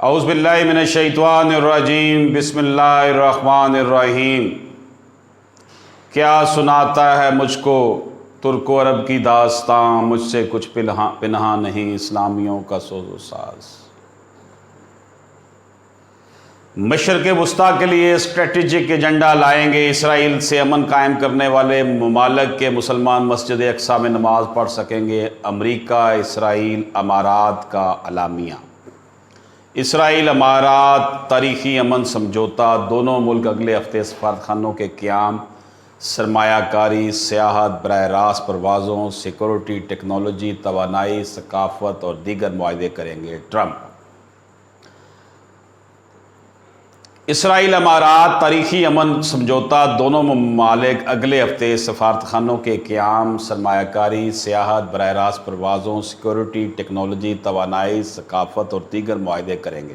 اعوذ باللہ من الشیطان الرجیم، بسم اللہ الرحمن الرحیم۔ کیا سناتا ہے مجھ کو ترک و عرب کی داستان، مجھ سے کچھ پنہاں نہیں اسلامیوں کا سوز و ساز۔ مشرق وسطیٰ کے لیے اسٹریٹجک ایجنڈا لائیں گے، اسرائیل سے امن قائم کرنے والے ممالک کے مسلمان مسجد اقصیٰ میں نماز پڑھ سکیں گے۔ امریکہ، اسرائیل، امارات کا اعلامیہ۔ اسرائیل امارات تاریخی امن سمجھوتا، دونوں ملک اگلے ہفتے سفارتخانوں کے قیام، سرمایہ کاری، سیاحت، براہ راست پروازوں، سیکورٹی، ٹیکنالوجی، توانائی، ثقافت اور دیگر معاہدے کریں گے۔ ٹرمپ۔ اسرائیل امارات تاریخی امن سمجھوتا، دونوں ممالک اگلے ہفتے سفارتخانوں کے قیام، سرمایہ کاری، سیاحت، براہ راست پروازوں، سیکورٹی، ٹیکنالوجی، توانائی، ثقافت اور دیگر معاہدے کریں گے۔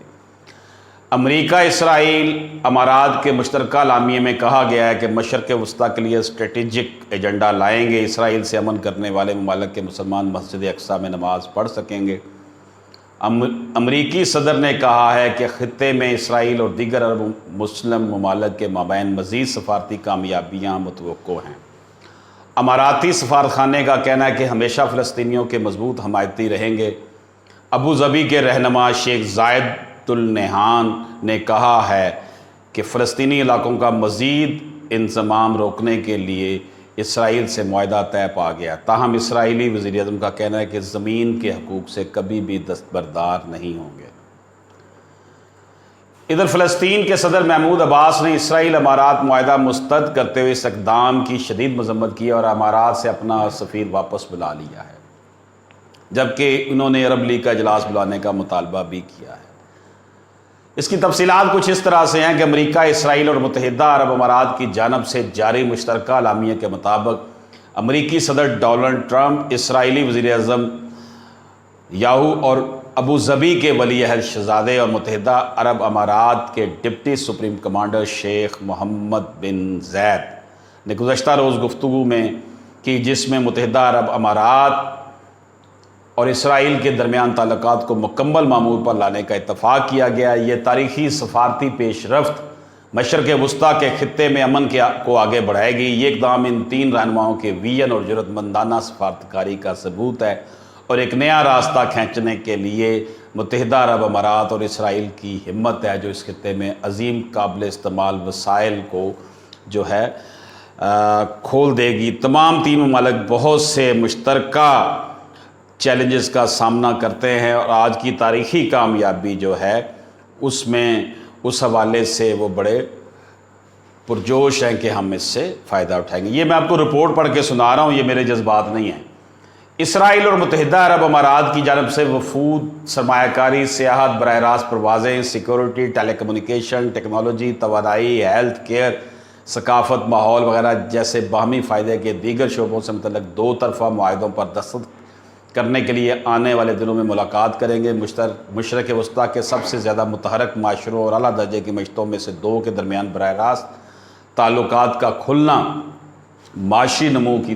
امریکہ، اسرائیل، امارات کے مشترکہ اعلامیے میں کہا گیا ہے کہ مشرق وسطیٰ کے لیے اسٹریٹجک ایجنڈا لائیں گے، اسرائیل سے امن کرنے والے ممالک کے مسلمان مسجد اقصیٰ میں نماز پڑھ سکیں گے۔ امریکی صدر نے کہا ہے کہ خطے میں اسرائیل اور دیگر عرب مسلم ممالک کے مابین مزید سفارتی کامیابیاں متوقع ہیں۔ اماراتی سفارتخانے کا کہنا ہے کہ ہمیشہ فلسطینیوں کے مضبوط حمایتی رہیں گے۔ ابوظبی کے رہنما شیخ زاید النہیان نے کہا ہے کہ فلسطینی علاقوں کا مزید انضمام روکنے کے لیے اسرائیل سے معاہدہ طے پا گیا، تاہم اسرائیلی وزیر اعظم کا کہنا ہے کہ زمین کے حقوق سے کبھی بھی دستبردار نہیں ہوں گے۔ ادھر فلسطین کے صدر محمود عباس نے اسرائیل امارات معاہدہ مسترد کرتے ہوئے اس اقدام کی شدید مذمت کی اور امارات سے اپنا سفیر واپس بلا لیا ہے، جبکہ انہوں نے عرب لیگ کا اجلاس بلانے کا مطالبہ بھی کیا ہے۔ اس کی تفصیلات کچھ اس طرح سے ہیں کہ امریکہ، اسرائیل اور متحدہ عرب امارات کی جانب سے جاری مشترکہ اعلامیے کے مطابق امریکی صدر ڈونلڈ ٹرمپ، اسرائیلی وزیر اعظم یاہو اور ابوظبی کے ولی عہد شہزادے اور متحدہ عرب امارات کے ڈپٹی سپریم کمانڈر شیخ محمد بن زید نے گزشتہ روز گفتگو میں کی، جس میں متحدہ عرب امارات اور اسرائیل کے درمیان تعلقات کو مکمل معمول پر لانے کا اتفاق کیا گیا۔ یہ تاریخی سفارتی پیش رفت مشرق وسطیٰ کے خطے میں امن کو آگے بڑھائے گی۔ یہ اقدام ان تین رہنماؤں کے ویژن اور جرأت مندانہ سفارتکاری کا ثبوت ہے اور ایک نیا راستہ کھینچنے کے لیے متحدہ عرب امارات اور اسرائیل کی ہمت ہے، جو اس خطے میں عظیم قابل استعمال وسائل کو جو ہے کھول دے گی۔ تمام تین ممالک بہت سے مشترکہ چیلنجز کا سامنا کرتے ہیں اور آج کی تاریخی کامیابی جو ہے اس میں اس حوالے سے وہ بڑے پرجوش ہیں کہ ہم اس سے فائدہ اٹھائیں گے۔ یہ میں آپ کو رپورٹ پڑھ کے سنا رہا ہوں، یہ میرے جذبات نہیں ہیں۔ اسرائیل اور متحدہ عرب امارات کی جانب سے وفود، سرمایہ کاری، سیاحت، براہ راست پروازیں، سیکورٹی، ٹیلی کمیونیکیشن، ٹیکنالوجی، توانائی، ہیلتھ کیئر، ثقافت، ماحول وغیرہ جیسے باہمی فائدے کے دیگر شعبوں سے متعلق دو طرفہ معاہدوں پر دستخط کرنے کے لیے آنے والے دنوں میں ملاقات کریں گے۔ مشرق وسطیٰ کے سب سے زیادہ متحرک معاشروں اور اعلیٰ درجے کی معیشتوں میں سے دو کے درمیان براہ راست تعلقات کا کھلنا معاشی نمو کی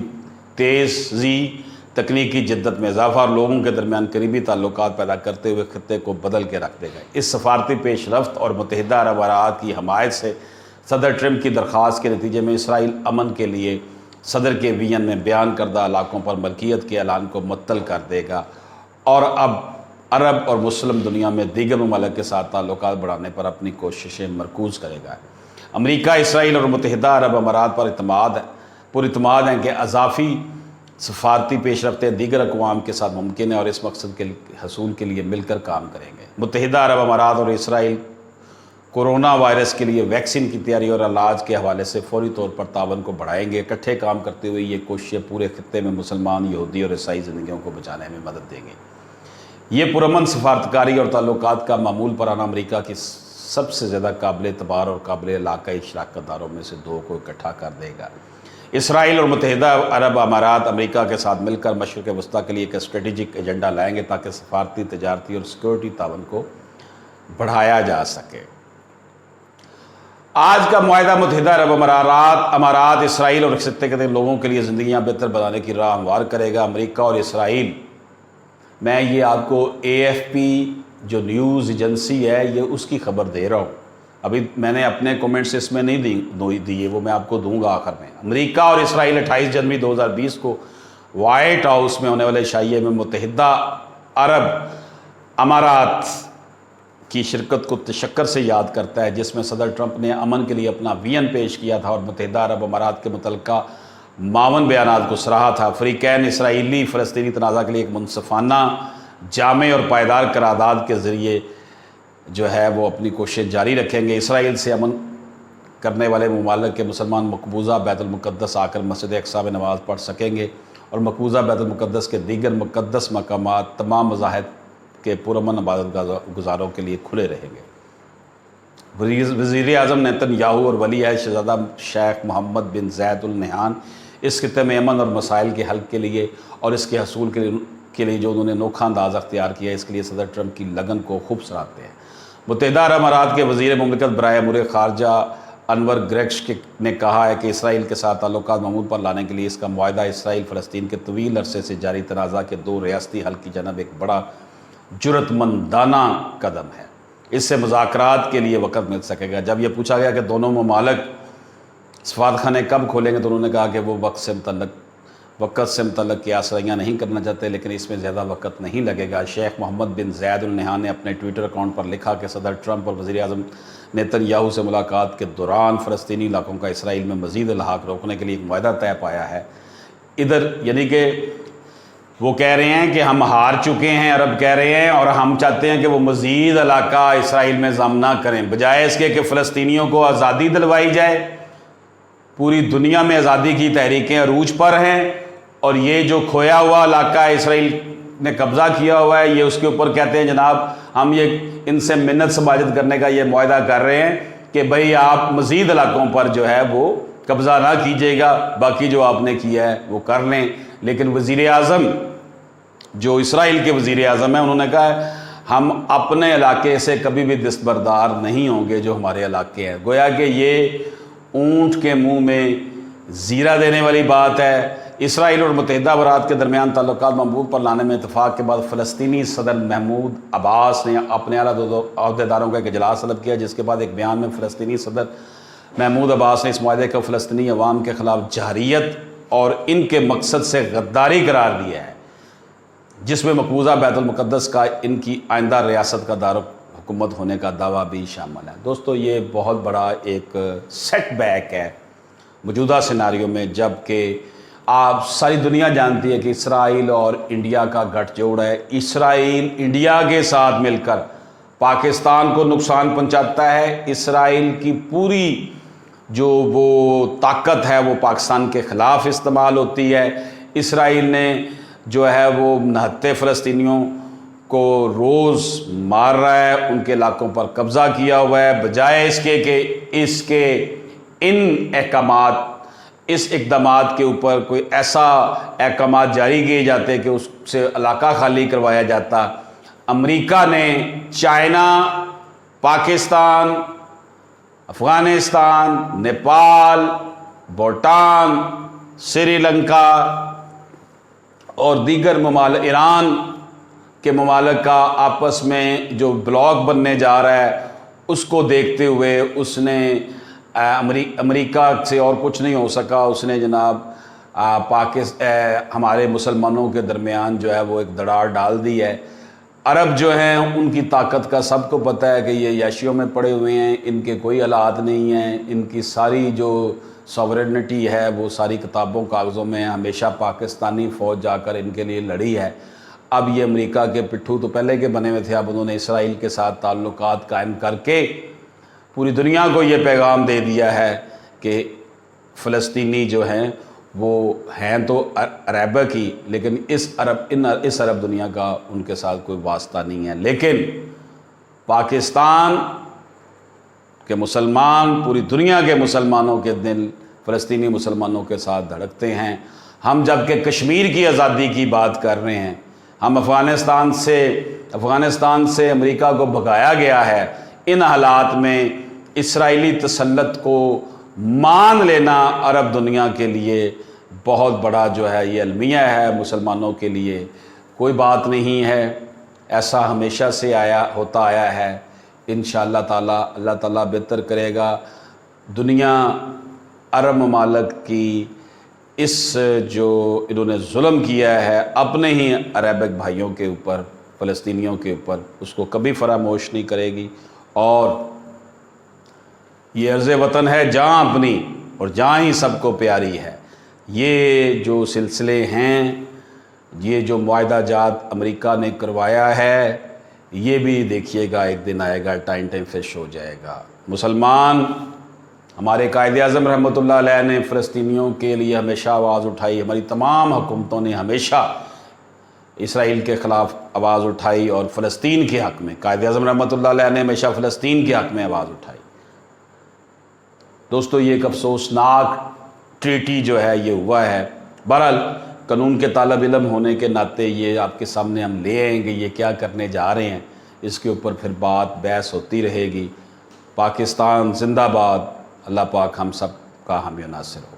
تیزی، تکنیکی جدت میں اضافہ اور لوگوں کے درمیان قریبی تعلقات پیدا کرتے ہوئے خطے کو بدل کے رکھ دے گا۔ اس سفارتی پیش رفت اور متحدہ عرب امارات کی حمایت سے صدر ٹرمپ کی درخواست کے نتیجے میں اسرائیل امن کے لیے صدر کے ویژن میں بیان کردہ علاقوں پر ملکیت کے اعلان کو معطل کر دے گا اور اب عرب اور مسلم دنیا میں دیگر ممالک کے ساتھ تعلقات بڑھانے پر اپنی کوششیں مرکوز کرے گا۔ امریکہ، اسرائیل اور متحدہ عرب امارات پر اعتماد ہیں کہ اضافی سفارتی پیش رفتیں دیگر اقوام کے ساتھ ممکن ہیں اور اس مقصد کے حصول کے لیے مل کر کام کریں گے۔ متحدہ عرب امارات اور اسرائیل کورونا وائرس کے لیے ویکسین کی تیاری اور علاج کے حوالے سے فوری طور پر تعاون کو بڑھائیں گے۔ اکٹھے کام کرتے ہوئے یہ کوششیں پورے خطے میں مسلمان، یہودی اور عیسائی زندگیوں کو بچانے میں مدد دیں گی۔ یہ پرامن سفارتکاری اور تعلقات کا معمول پر آنا امریکہ کی سب سے زیادہ قابل اعتبار اور قابل علاقائی شراکت داروں میں سے دو کو اکٹھا کر دے گا۔ اسرائیل اور متحدہ عرب امارات امریکہ کے ساتھ مل کر مشرق وسطیٰ کے لیے ایک اسٹریٹجک ایجنڈا لائیں گے تاکہ سفارتی، تجارتی اور سیکورٹی تعاون کو بڑھایا جا سکے۔ آج کا معاہدہ متحدہ عرب امارات، اسرائیل اور خطے کے لوگوں کے لیے زندگیاں بہتر بنانے کی راہ ہموار کرے گا۔ امریکہ اور اسرائیل، میں یہ آپ کو AFP جو نیوز ایجنسی ہے یہ اس کی خبر دے رہا ہوں. ابھی میں نے اپنے کومنٹس اس میں نہیں دیے، وہ میں آپ کو دوں گا آخر میں. امریکہ اور اسرائیل 28 جنوری 2020 کو وائٹ ہاؤس میں ہونے والے شائعے میں متحدہ عرب امارات کی شرکت کو تشکر سے یاد کرتا ہے، جس میں صدر ٹرمپ نے امن کے لیے اپنا ویژن پیش کیا تھا اور متحدہ عرب امارات کے متعلقہ 52 بیانات کو سراہا تھا. فریقین اسرائیلی فلسطینی تنازع کے لیے ایک منصفانہ، جامع اور پائیدار قرارداد کے ذریعے جو ہے وہ اپنی کوشش جاری رکھیں گے. اسرائیل سے امن کرنے والے ممالک کے مسلمان مقبوضہ بیت المقدس آ کر مسجد اقصیٰ میں نماز پڑھ سکیں گے اور مقبوضہ بیت المقدس کے دیگر مقدس مقامات تمام مذاہب کے پرامن عبادت گزاروں کے لیے کھلے رہیں گے. وزیر اعظم نیتن یاہو اور ولی عہد شہزادہ شیخ محمد بن زید ال نہیان اس خطے میں امن اور مسائل کے حل کے لیے اور اس کے حصول کے لیے جو انہوں نے انوکھا انداز اختیار کیا ہے، اس کے لیے صدر ٹرمپ کی لگن کو خوب سراہتے ہیں. متحدہ عرب امارات کے وزیر مملکت برائے امور خارجہ انور گریگش نے کہا ہے کہ اسرائیل کے ساتھ تعلقات معمول پر لانے کے لیے اس کا معاہدہ اسرائیل فلسطین کے طویل عرصے سے جاری تنازع کے 2 ریاستی حل کی جانب ایک بڑا جرأت مندانہ قدم ہے. اس سے مذاکرات کے لیے وقت مل سکے گا. جب یہ پوچھا گیا کہ دونوں ممالک سفارت خانے کب کھولیں گے تو انہوں نے کہا کہ وہ وقت سے متعلق قیاسرائیاں نہیں کرنا چاہتے، لیکن اس میں زیادہ وقت نہیں لگے گا. شیخ محمد بن زید ال نہیان نے اپنے ٹویٹر اکاؤنٹ پر لکھا کہ صدر ٹرمپ اور وزیر اعظم نیتن یاہو سے ملاقات کے دوران فلسطینی علاقوں کا اسرائیل میں مزید الحاق روکنے کے لیے ایک معاہدہ طے پایا ہے. ادھر یعنی کہ وہ کہہ رہے ہیں کہ ہم ہار چکے ہیں، عرب کہہ رہے ہیں، اور ہم چاہتے ہیں کہ وہ مزید علاقہ اسرائیل میں ضم نہ کریں، بجائے اس کے کہ فلسطینیوں کو آزادی دلوائی جائے. پوری دنیا میں آزادی کی تحریکیں عروج پر ہیں، اور یہ جو کھویا ہوا علاقہ اسرائیل نے قبضہ کیا ہوا ہے، یہ اس کے اوپر کہتے ہیں جناب ہم یہ ان سے منت سماجت کرنے کا یہ معاہدہ کر رہے ہیں کہ بھئی آپ مزید علاقوں پر جو ہے وہ قبضہ نہ کیجیے گا، باقی جو آپ نے کیا ہے وہ کر لیں. لیکن وزیر اعظم جو اسرائیل کے وزیر اعظم ہیں، انہوں نے کہا ہے ہم اپنے علاقے سے کبھی بھی دستبردار نہیں ہوں گے جو ہمارے علاقے ہیں. گویا کہ یہ اونٹ کے منہ میں زیرہ دینے والی بات ہے. اسرائیل اور متحدہ امارات کے درمیان تعلقات معمول پر لانے میں اتفاق کے بعد فلسطینی صدر محمود عباس نے اپنے اعلیٰ عہدیداروں کا ایک اجلاس طلب کیا، جس کے بعد ایک بیان میں فلسطینی صدر محمود عباس نے اس معاہدے کو فلسطینی عوام کے خلاف جہریت اور ان کے مقصد سے غداری قرار دیا ہے، جس میں مقبوضہ بیت المقدس کا ان کی آئندہ ریاست کا دار حکومت ہونے کا دعویٰ بھی شامل ہے. دوستو یہ بہت بڑا ایک سیٹ بیک ہے موجودہ سیناریو میں، جب کہ آپ ساری دنیا جانتی ہے کہ اسرائیل اور انڈیا کا گٹھ جوڑ ہے. اسرائیل انڈیا کے ساتھ مل کر پاکستان کو نقصان پہنچاتا ہے. اسرائیل کی پوری جو وہ طاقت ہے وہ پاکستان کے خلاف استعمال ہوتی ہے. اسرائیل نے جو ہے وہ نہتے فلسطینیوں کو روز مار رہا ہے، ان کے علاقوں پر قبضہ کیا ہوا ہے، بجائے اس کے کہ اس کے اس اقدامات کے اوپر کوئی ایسا احکامات جاری کیے جاتے کہ اس سے علاقہ خالی کروایا جاتا. امریکہ نے چائنا، پاکستان، افغانستان، نیپال، بھوٹان، سری لنکا اور دیگر ممالک، ایران کے ممالک کا آپس میں جو بلاک بننے جا رہا ہے، اس کو دیکھتے ہوئے اس نے امریکہ سے اور کچھ نہیں ہو سکا، اس نے جناب ہمارے مسلمانوں کے درمیان جو ہے وہ ایک دراڑ ڈال دی ہے. عرب جو ہیں ان کی طاقت کا سب کو پتہ ہے کہ یہ یاشیوں میں پڑے ہوئے ہیں، ان کے کوئی حالات نہیں ہیں، ان کی ساری جو ساورنٹی ہے وہ ساری کتابوں کاغذوں میں، ہمیشہ پاکستانی فوج جا کر ان کے لیے لڑی ہے. اب یہ امریکہ کے پٹھو تو پہلے کے بنے ہوئے تھے، اب انہوں نے اسرائیل کے ساتھ تعلقات قائم کر کے پوری دنیا کو یہ پیغام دے دیا ہے کہ فلسطینی جو ہیں وہ ہیں تو عربک ہی، لیکن اس عرب دنیا کا ان کے ساتھ کوئی واسطہ نہیں ہے. لیکن پاکستان کے مسلمان، پوری دنیا کے مسلمانوں کے دل فلسطینی مسلمانوں کے ساتھ دھڑکتے ہیں. ہم جب کہ کشمیر کی آزادی کی بات کر رہے ہیں، ہم افغانستان سے امریکہ کو بھگایا گیا ہے، ان حالات میں اسرائیلی تسلط کو مان لینا عرب دنیا کے لیے بہت بڑا جو ہے یہ المیہ ہے. مسلمانوں کے لیے کوئی بات نہیں ہے. ایسا ہمیشہ سے ہوتا آیا ہے۔ انشاءاللہ تعالیٰ اللہ تعالیٰ بہتر کرے گا۔ دنیا عرب ممالک کی اس جو انہوں نے ظلم کیا ہے اپنے ہی عربک بھائیوں کے اوپر، فلسطینیوں کے اوپر، اس کو کبھی فراموش نہیں کرے گی، اور یہ عرض وطن ہے جہاں اپنی اور جہاں ہی سب کو پیاری ہے۔ یہ جو سلسلے ہیں، یہ جو معاہدہ جات امریکہ نے کروایا ہے، یہ بھی دیکھیے گا ایک دن آئے گا، ٹائم فش ہو جائے گا۔ مسلمان، ہمارے قائد اعظم رحمۃ اللہ علیہ نے فلسطینیوں کے لیے ہمیشہ آواز اٹھائی، ہماری تمام حکومتوں نے ہمیشہ اسرائیل کے خلاف آواز اٹھائی اور فلسطین کے حق میں، قائد اعظم رحمۃ اللہ علیہ نے ہمیشہ فلسطین کے حق میں آواز اٹھائی۔ دوستو، یہ ایک افسوسناک ٹریٹی جو ہے یہ ہوا ہے۔ بہرحال قانون کے طالب علم ہونے کے ناطے یہ آپ کے سامنے ہم لے آئیں گے، یہ کیا کرنے جا رہے ہیں، اس کے اوپر پھر بحث ہوتی رہے گی۔ پاکستان زندہ باد، اللہ پاک ہم سب کا حامی و ناصر ہو۔